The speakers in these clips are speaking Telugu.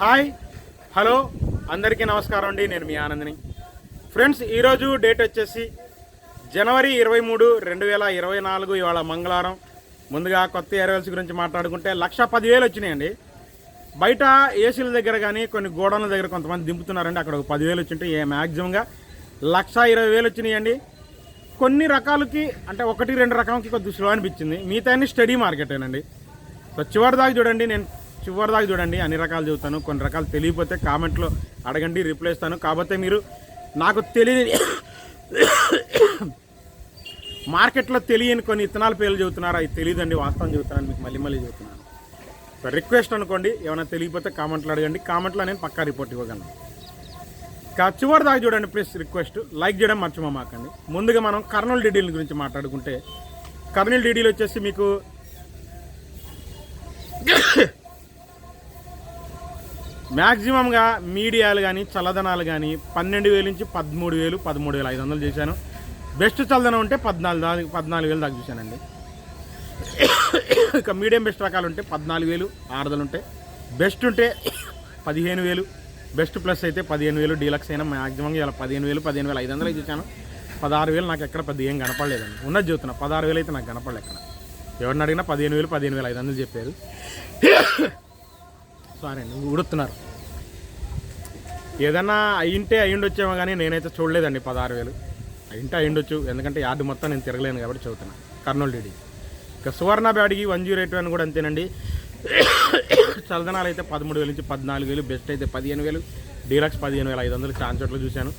హాయ్ హలో అందరికీ నమస్కారం అండి. నేను మీ ఆనందని. ఫ్రెండ్స్, ఈరోజు డేట్ వచ్చేసి జనవరి 23, 2024. ఇవాళ మంగళవారం. ముందుగా కొత్త ఎయిర్వెల్స్ గురించి మాట్లాడుకుంటే 1,10,000 వచ్చినాయండి. బయట ఏసీల దగ్గర కానీ కొన్ని గోడౌన్ల దగ్గర కొంతమంది దింపుతున్నారండి. అక్కడ ఒక 10,000 వచ్చింటే మ్యాక్సిమంగా 1,20,000 వచ్చినాయండి. కొన్ని రకాలకి అంటే 1-2 రకాలకి కొద్దిగా స్లో అనిపించింది. మిగతా స్టడీ మార్కెటేనండి. సో చివరిదాకా చూడండి, అన్ని రకాలు చెబుతాను. కొన్ని రకాలు తెలియకపోతే కామెంట్లో అడగండి, రిప్లై ఇస్తాను. కాకపోతే మీరు నాకు తెలియని మార్కెట్లో తెలియని కొన్ని ఇత్తనాల పేర్లు చెబుతున్నారు, అవి తెలియదండి, వాస్తవం చెబుతున్నాను మీకు, మళ్ళీ చెబుతున్నాను. సో రిక్వెస్ట్ అనుకోండి, ఏమైనా తెలియకపోతే కామెంట్లో అడగండి, కామెంట్లో నేను పక్కా రిపోర్ట్ ఇవ్వగలను. చివరి దాకా చూడండి ప్లీజ్. రిక్వెస్ట్, లైక్ చేయడం మర్చిపోమాకండి. ముందుగా మనం కర్నూలు డీడీల గురించి మాట్లాడుకుంటే, కర్నూలు డీడీలు వచ్చేసి మీకు మ్యాక్సిమంగా మీడియాలు కానీ చల్లదనాలు కానీ 12,000 నుంచి 13,000, 13,500 చేశాను. బెస్ట్ చల్లదనం ఉంటే 14,000 దాకా చూశానండి. ఇక మీడియం బెస్ట్ రకాలు ఉంటే 14,000 ఆరుదలు ఉంటాయి. బెస్ట్ ఉంటే 15,000, బెస్ట్ ప్లస్ అయితే 15,000, డీలక్స్ అయినా మ్యాక్సిమంగా ఇలా 15,000, 15,500 చూశాను. 16,000 నాకు ఎక్కడ పెద్ద ఏం కనపడలేదండి. ఉన్నది చెబుతున్నా, 16,000 అయితే నాకు కనపడలేదు ఎక్కడ. ఎవరిని అడిగినా 15,000, 15,500 చెప్పారు. సారీ అండి, ఉడుతున్నారు. ఏదన్నా అయ్యుండొచ్చేమో కానీ నేనైతే చూడలేదండి. 16,000 అయ్యుండొచ్చు, ఎందుకంటే యార్డు మొత్తం నేను తిరగలేను కాబట్టి చదువుతున్నాను. కర్నూలు డీడీ. ఇక సువర్ణ బ్యాడ్కి 108 కూడా అంతేనండి. చలదనాలు అయితే 13,000 నుంచి 14,000, బెస్ట్ అయితే 15,000, డీలక్స్ 15,500 ఛాన్స్ చోట్ల చూశాను.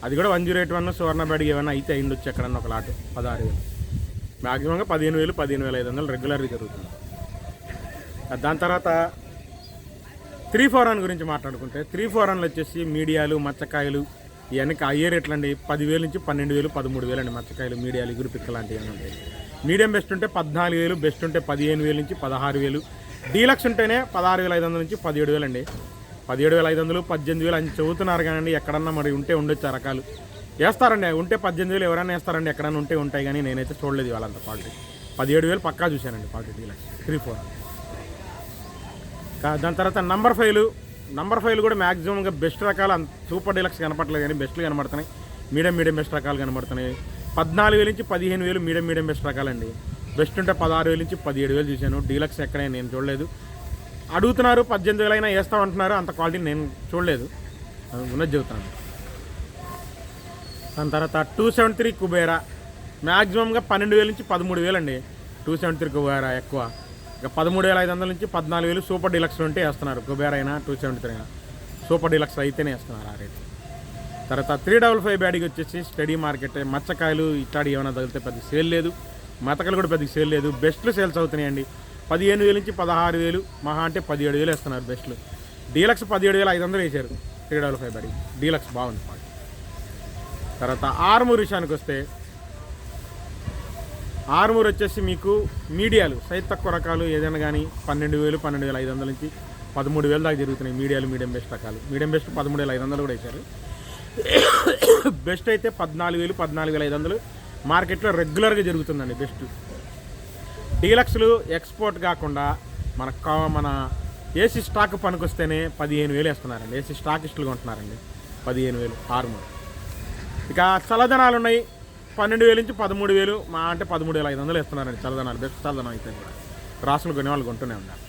అది కూడా 108 సువర్ణ బ్యాడ్కి ఏమైనా అయితే అయ్యుండొచ్చు ఎక్కడన్నా ఒక లాట్. 16,000 మ్యాక్సిమంగా 15,000, 15,500 రెగ్యులర్గా జరుగుతుంది. దాని తర్వాత 3/4 గురించి మాట్లాడుకుంటే 3/4 వచ్చేసి మీడియాలు, మచ్చకాయలు ఇవన్నీ అయ్యే రేట్లు అండి. 10,000 నుంచి 12,000, 13,000 అండి మచ్చకాయలు, మీడియాలు, ఇగురు పిక్క లాంటివి అని ఉంటాయి. మీడియం బెస్ట్ ఉంటే 14,000, బెస్ట్ ఉంటే 15,000 నుంచి 16,000, డీలక్స్ ఉంటేనే 16,500 నుంచి 17,000 అండి. 17,500, 18,000 అని చెబుతున్నారు కానీ ఎక్కడన్నా మరి ఉంటే ఉండొచ్చు. ఆ రకాలు వేస్తారండి, ఉంటే 18,000 ఎవరైనా వేస్తారండి, ఎక్కడన్నా ఉంటే ఉంటాయి. కానీ నేనైతే చూడలేదు వాళ్ళంత క్వాలిటీ. 17,000 పక్కా చూశానండి క్వాలిటీ డీలక్స్ 3/4. దాని తర్వాత నంబర్ 5 కూడా మ్యాక్సిమంగా బెస్ట్ రకాలు సూపర్ డీలక్స్ కనపడలేదు కానీ బెస్ట్లు కనబడుతున్నాయి. మీడియం బెస్ట్ రకాలు కనబడుతున్నాయి. 14,000 నుంచి 15,000 మీడియం బెస్ట్ రకాలండి. బెస్ట్ ఉంటే 16,000 నుంచి 17,000 చూశాను. డీలక్స్ ఎక్కడైనా నేను చూడలేదు. అడుగుతున్నారు 18,000 అయినా వేస్తామంటున్నారు, అంత క్వాలిటీ నేను చూడలేదు, ఉన్నది చెబుతాను. దాని తర్వాత 273 కుబేరా మ్యాక్సిమంగా 12,000 నుంచి 13,000 అండి. 273 కుబేరా ఎక్కువ. ఇక 13,500 నుంచి 14,000 సూపర్ డీలక్స్ ఉంటే వేస్తున్నారు. కుబేరా అయినా 273 అయినా సూపర్ డీలక్స్ అయితేనే వేస్తున్నారు ఆ రేటు. తర్వాత 355 బ్యాడీకి వచ్చేసి స్టడీ మార్కెట్. మచ్చకాయలు ఇట్లాంటి ఏమైనా తగిలితే పెద్ద సేల్ లేదు, మతకలు కూడా పెద్ద సేల్ లేదు. బెస్ట్లు సేల్స్ అవుతున్నాయండి. 15,000 నుంచి 16,000, మహా అంటే 17,000 వేస్తున్నారు బెస్ట్లు. డీలక్స్ 17,500 వేశారు 355 బ్యాడీ. డీలక్స్ బాగుంది. తర్వాత ఆర్మూర్ విషయానికి వస్తే, ఆర్మూర్ వచ్చేసి మీకు మీడియాలు సైజ్ తక్కువ రకాలు ఏదైనా కానీ 12,000, 12,500 నుంచి 13,000 దాకా జరుగుతున్నాయి. మీడియాలు మీడియం బెస్ట్ రకాలు. మీడియం బెస్ట్ 13,500 కూడా వేశారు. బెస్ట్ అయితే 14,000, 14,500 మార్కెట్లో రెగ్యులర్గా జరుగుతుందండి బెస్ట్. డీలక్స్లు ఎక్స్పోర్ట్ కాకుండా మన ఏసీ స్టాక్ పనికొస్తేనే 15,000 వేస్తున్నారండి. ఏసీ స్టాకిస్టులు కొంటున్నారండి 15,000 ఆర్మూర్. ఇక చల్లదనాలు ఉన్నాయి 12,000 నుంచి 13,000, మా అంటే 13,500 వేస్తున్నారండి చల్లదనాలు. బెస్ట్ చల్లదనం అయితే కూడా రాసులు కొనే వాళ్ళు కొంటూనే ఉన్నారు.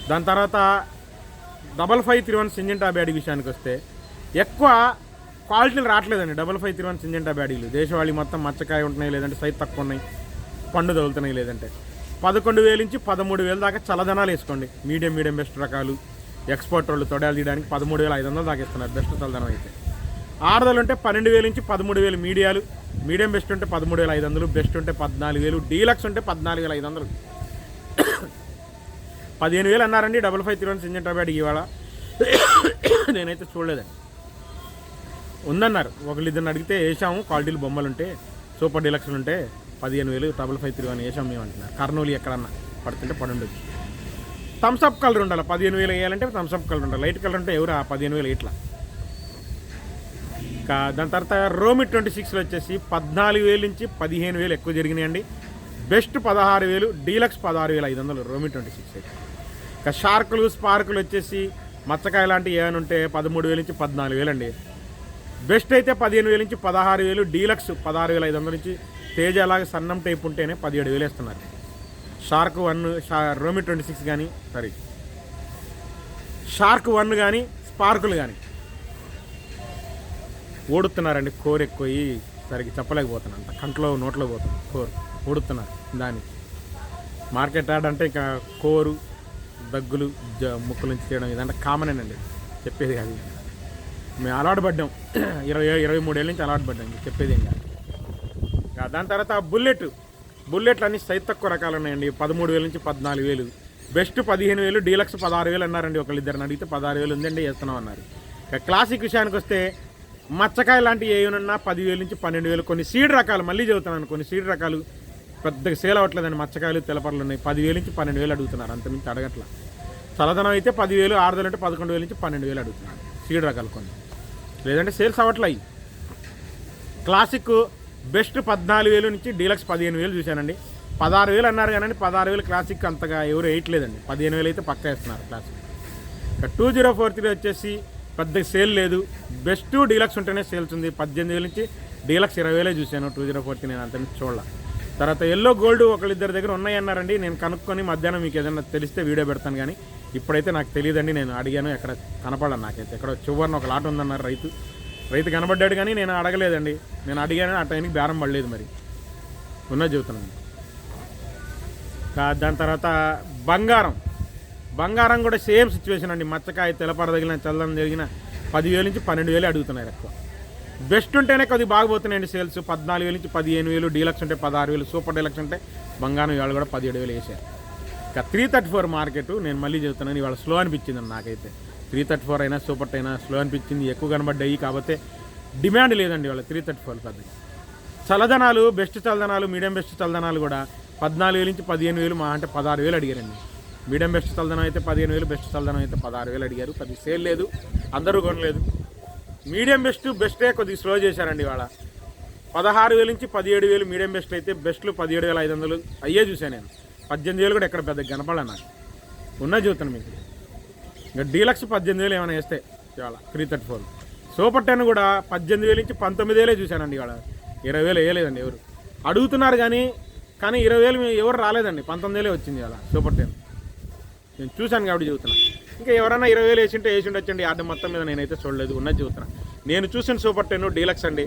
దాని తర్వాత 5531 సింజెంటా బ్యాడీ విషయానికి వస్తే ఎక్కువ క్వాలిటీలు రావట్లేదండి. 5531 సింజెంటా బ్యాడీలు దేశవాళీ మొత్తం మచ్చకాయ ఉంటున్నాయి, లేదంటే సైజ్ తక్కువ ఉన్నాయి, పండు తగులుతున్నాయి, లేదంటే 11,000 నుంచి 13,000 దాకా చల్లదనాలు వేసుకోండి. మీడియం బెస్ట్ రకాలు ఎక్స్పోర్ట్ వాళ్ళు తొడాలు తీయడానికి 13,500 దాకా ఇస్తున్నారు బెస్ట్ చల్లదనం అయితే. ఆరుదలు ఉంటే 12,000 నుంచి 13,000 మీడియాలు. మీడియం బెస్ట్ ఉంటే 13,500, బెస్ట్ ఉంటే 14,000, డీలక్స్ ఉంటే 14,500. 15,000 అన్నారండి 5531 సింజెంటా బ్యాడీ ఇవాళ. నేనైతే చూడలేదండి. ఉందన్నారు, ఒకళ్ళిద్దరిని అడిగితే వేసాము, క్వాలిటీలు బొమ్మలు ఉంటే సూపర్ డీలక్స్లు ఉంటే 15,000 5531 వేసాము మేము అంటున్నారు. కర్నూలు ఎక్కడన్నా పడుతుంటే పడుండొచ్చు. థమ్స్అప్ కలర్ ఉండాలి. 15,000 వేయాలంటే థమ్స్అప్ కలర్ ఉండాలి. లైట్ కలర్ ఉంటే ఎవరు 15,000 ఇట్లా. దాని తర్వాత రోమి 26 వచ్చేసి 14,000 నుంచి 15,000 ఎక్కువ జరిగినాయండి. బెస్ట్ 16,000, డీలక్స్ 16,500 రోమి 26 అయితే. ఇక షార్కులు స్పార్కులు వచ్చేసి మచ్చకాయ లాంటివి ఏమైనా ఉంటే 13,000 నుంచి 14,000 అండి. బెస్ట్ అయితే 15,000 నుంచి 16,000, డీలక్స్ 16,500 నుంచి తేజ అలాగే సన్నం టైప్ ఉంటేనే 17,000 ఇస్తున్నారు. షార్క్ 1 రోమి 26 కానీ షార్క్ 1 కానీ స్పార్కులు కానీ ఓడుతున్నారండి. కోరు ఎక్కువ సరిగ్గా చెప్పలేకపోతున్నాను, అంత కంట్లో నోట్లో పోతుంది కోరు, ఓడుతున్నారు. దాన్ని మార్కెట్ యాడ్ అంటే ఇంకా కోరు దగ్గులు ముక్కుల నుంచి తీయడం ఇదంటే కామనేనండి, చెప్పేది కాదు. మేము అలవాటు పడ్డాం, 23 ఏళ్ళ నుంచి అలవాటు పడ్డాం, చెప్పేది ఏం కాదు. దాని తర్వాత బుల్లెట్లు అన్ని సైతు తక్కువ రకాలు ఉన్నాయండి. 13,000 నుంచి 14,000, బెస్ట్ 15,000, డీలక్స్ 16,000 అన్నారండి. ఒకళ్ళిద్దరిని అడిగితే 16,000 ఉందండి వేస్తున్నాం అన్నారు. ఇక క్లాసిక్ విషయానికి వస్తే మచ్చకాయ లాంటివి ఏమైనా 10,000 నుంచి 12,000. కొన్ని సీడ్ రకాలు మళ్ళీ చెబుతున్నాను, కొన్ని సీడ్ రకాలు పెద్దగా సేల్ అవ్వట్లేదండి. మచ్చకాయలు తెలపర్లు ఉన్నాయి, 10,000 నుంచి 12,000 అడుగుతున్నారు, అంతమించి అడగట్లా. చల్లదనం అయితే 10,000, ఆరుదలు అంటే 11,000 నుంచి 12,000 అడుగుతున్నారు సీడ్ రకాలు కొన్ని, లేదంటే సేల్స్ అవ్వట్లేదు. క్లాసిక్ బెస్ట్ 14,000 నుంచి డీలక్స్ 15,000 చూశానండి. 16,000 అన్నారు కానీ 16,000 క్లాసిక్ అంతగా ఎవరు వేయట్లేదండి. 15,000 అయితే పక్కా వేస్తున్నారు క్లాసిక్. ఇక 2043 వచ్చేసి పెద్దగా సేల్ లేదు. బెస్ట్ డీలక్స్ ఉంటేనే సేల్స్ ఉంది. 18,000 నుంచి డీలక్స్ 20,000 చూశాను 2043. నేను అంత చూడాల. తర్వాత ఎల్లో గోల్డ్ ఒకళ్ళిద్దరి దగ్గర ఉన్నాయన్నారండి. నేను కనుక్కొని మధ్యాహ్నం మీకు ఏదైనా తెలిస్తే వీడియో పెడతాను, కానీ ఇప్పుడైతే నాకు తెలియదండి. నేను అడిగాను, ఎక్కడ కనపడాను నాకైతే. ఎక్కడ చివరిన ఒక లాట్ ఉందన్నారు రైతు కనబడ్డాడు, కానీ నేను అడగలేదండి. నేను అడిగాను, ఆ టైంకి బేరం పడలేదు, మరి ఉన్నది చెబుతున్నాను. దాని తర్వాత బంగారం కూడా సేమ్ సిచ్యువేషన్ అండి. మచ్చకాయ తెలపర తగిలిన చల్లని జరిగిన 10,000 నుంచి 12,000 అడుగుతున్నారు ఎక్కువ. బెస్ట్ ఉంటేనే కొద్దిగా బాగుపోతున్నాయండి సేల్స్. 14,000 నుంచి 15,000, డీలక్స్ ఉంటే 16,000, సూపర్ డీలక్స్ ఉంటే బంగారం ఇవాళ కూడా 17,000 వేసారు. ఇక 334 మార్కెట్ నేను మళ్ళీ చెబుతున్నాను, ఇవాళ స్లో అనిపించింది నాకైతే. 334 అయినా సూపర్ అయినా స్లో అనిపించింది, ఎక్కువ కనబడ్డాయి. కాకపోతే డిమాండ్ లేదండి ఇవాళ 334 పెద్దగా. చల్లదనాలు బెస్ట్ చల్లదనాలు, మీడియం బెస్ట్ చల్లదనాలు కూడా 14,000 నుంచి 15,000, మా అంటే 16,000 అడిగారండి. మీడియం బెస్ట్ చల్లదనం అయితే 15,000, బెస్ట్ చల్లదనం అయితే 16,000 అడిగారు. కొద్దిగా సేల్ లేదు, అందరూ కొనలేదు. మీడియం బెస్టే కొద్దిగా స్లో చేశారండి ఇవాళ. 16,000 నుంచి 17,000 మీడియం బెస్ట్ అయితే, బెస్ట్లు 17,500 అయ్యే చూశాను నేను. 18,000 కూడా ఎక్కడ పెద్దగా కనపడాలి నాకు, ఉన్నది చూస్తాను మీకు. ఇంకా డీలక్స్ 18,000 ఏమైనా వేస్తే ఇవాళ 334. సూపర్ 10 కూడా 18,000 నుంచి 19,000 చూశానండి ఇవాళ. 20,000 వేయలేదండి ఎవరు. అడుగుతున్నారు కానీ 20,000 ఎవరు రాలేదండి. 19,000 వచ్చింది ఇవాళ సూపర్ 10. నేను చూశాను కాబట్టి చెబుతున్నాను. ఇంకా ఎవరైనా 20,000 వేసింటే వేసి ఉండొచ్చండి. ఆర్డ మొత్తం మీద నేనైతే చూడలేదు, ఉన్నది చెబుతున్నాను. నేను చూసిన సూపర్ 10 డీలక్స్ అండి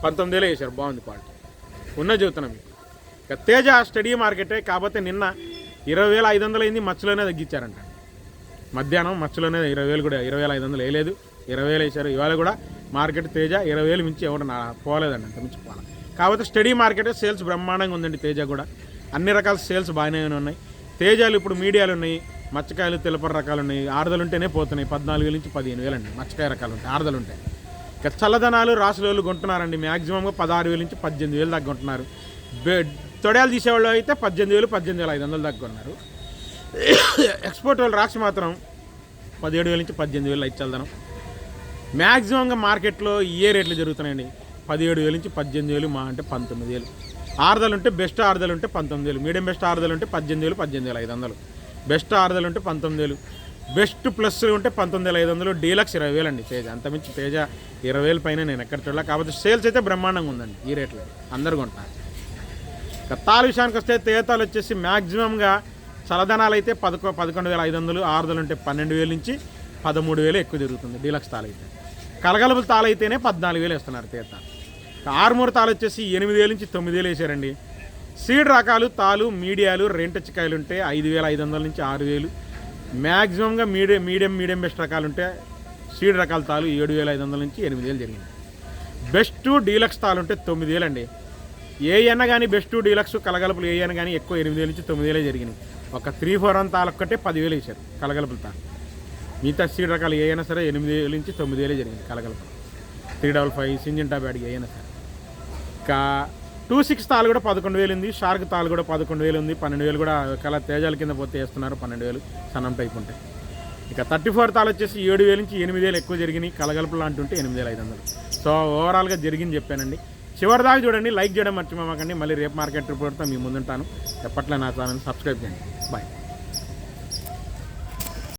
19,000 వేసారు, బాగుంది క్వాలిటీ, ఉన్నది చెబుతున్నాను మీకు. ఇక తేజ స్టడీ మార్కెటే, కాకపోతే నిన్న 20,500 అయింది, మచ్చలోనే తగ్గించారంట. మధ్యాహ్నం మచ్చలోనే 20,000 కూడా 20,500 వేయలేదు, 20,000 వేసారు. ఇవాళ కూడా మార్కెట్ తేజ 20,000 మించి ఎవరు పోలేదండి, అంత మించి పోవాలి. కాకపోతే స్టడీ మార్కెటే సేల్స్ బ్రహ్మాండంగా ఉందండి. తేజ కూడా అన్ని రకాల సేల్స్ బాగానే ఉన్నాయి. తేజాలు ఇప్పుడు మీడియాలు ఉన్నాయి, మచ్చకాయలు తెలపర రకాలు ఉన్నాయి. ఆరుదలు ఉంటేనే పోతున్నాయి. 14,000 నుంచి 15,000 అండి మచ్చకాయ రకాలు ఉంటాయి, ఆరుదలు ఉంటాయి. ఇక చల్లదనాలు రాసులు కొంటున్నారండి. మ్యాక్సిమంగా 16,000 నుంచి 18,000 దాకా కొంటున్నారు. తొడయాలు తీసేవాళ్ళు అయితే 18,000, 18,500 దాకా కొన్నారు. ఎక్స్పోర్ట్ వాళ్ళు రాసి మాత్రం 17,000 నుంచి 18,000 అయితే చల్లదనం. మ్యాక్సిమంగా మార్కెట్లో ఏ రేట్లు జరుగుతున్నాయండి. 17,000 నుంచి 18,000, మా అంటే 19,000. ఆరుదలు ఉంటే బెస్ట్ ఆరుదలు ఉంటే 19,000, మీడియం బెస్ట్ ఆరుదలు ఉంటే 18,000, 18,500. బెస్ట్ ఆరుదలు ఉంటే 19,000, బెస్ట్ ప్లస్ ఉంటే 19,500, డీలక్స్ 20,000 అండి తేజ. అంతమించి తేజ 20,000 పైన నేను ఎక్కడ చూడలే. కాబట్టి సేల్స్ అయితే బ్రహ్మాండంగా ఉందండి ఈ రేట్లో, అందరు కొంటున్నారు. తాలు విషయానికి వస్తే తేతాలు వచ్చేసి మ్యాక్సిమంగా చలదనాలు అయితే 11,500, ఆరుదలు ఉంటే 12,000 నుంచి 13,000 ఎక్కువ జరుగుతుంది డీలక్స్ తాలు అయితే. కలగలుపుల తాలు అయితేనే 14,000 వేస్తున్నారు తేత. ఆరుమూరు తాలు వచ్చేసి 8,000 నుంచి 9,000 వేసారండి. సీడ్ రకాలు తాలు మీడియాలు రెంటచ్చికాయలు ఉంటే 5,500 నుంచి 6,000. మ్యాక్సిమంగా మీడియం బెస్ట్ రకాలు ఉంటే సీడ్ రకాల తాలు 7,500 నుంచి 8,000 జరిగింది. బెస్ట్ డీలక్స్ తాలు ఉంటే 9,000 అండి. ఏ అన్న కానీ బెస్ట్ డీలక్స్ కలగలుపులు ఏ అన్న కానీ ఎక్కువ 8,000 నుంచి 9,000 జరిగినాయి. ఒక 3-4 తాలు ఒక్కటే 10,000 వేసారు కలగలుపుల తాలు. మిగతా సీడ్ రకాలు ఏ అయినా సరే 8,000 నుంచి 9,000 జరిగింది కలగలుపులు. 355 సింజంటా బ్యాడ్ ఏ అయినా సరే. ఇంకా 26 తాలు కూడా 11,000 ఉంది. షార్క్ తాలు కూడా 11,000 ఉంది. 12,000 కూడా కల తేజాల కింద పోతే వేస్తున్నారు 12,000 సన్నం టైప్ ఉంటాయి. ఇక 34 తాలు వచ్చేసి 7,000 నుంచి 8,000 ఎక్కువ జరిగినాయి. కలగలుపు లాంటి ఉంటే 8,500. సో ఓవరాల్గా జరిగింది చెప్పానండి. చివరిదాకా చూడండి, లైక్ చేయడం మర్చిపోమాకండి. మళ్ళీ రేపు మార్కెట్ రిపోర్ట్తో మీ ముందుంటాను. ఎప్పట్లో నా ఛానల్ సబ్స్క్రైబ్ చేయండి. బాయ్.